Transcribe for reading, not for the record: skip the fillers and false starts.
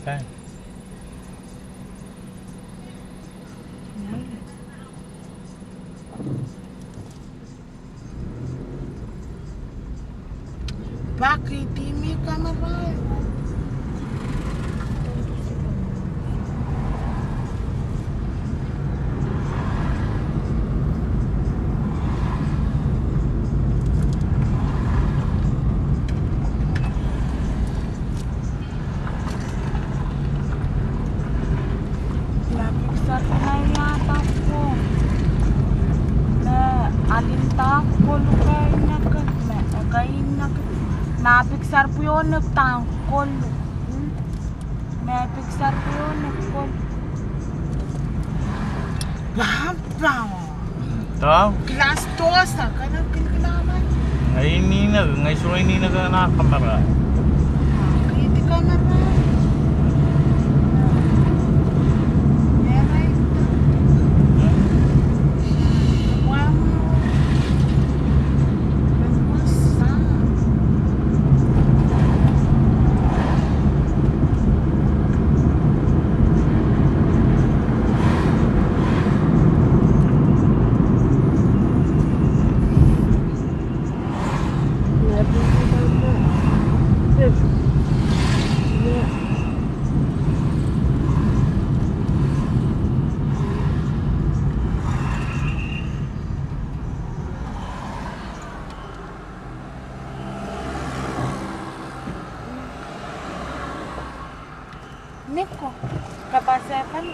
Saan? Bakit di may kamera? Lapiksa na yata po. Na alintakol kayo napiksar po yun nagtangkol. Napiksar po yun nagkol. Bahaw! Ito? Kelas 2 na ka nang kinalaman. Ngayon ninag. Ngayon suray ninag na nakakamara. Kaya di ka naman. Meray. Wow. Nagmasa. Niko, kapasapan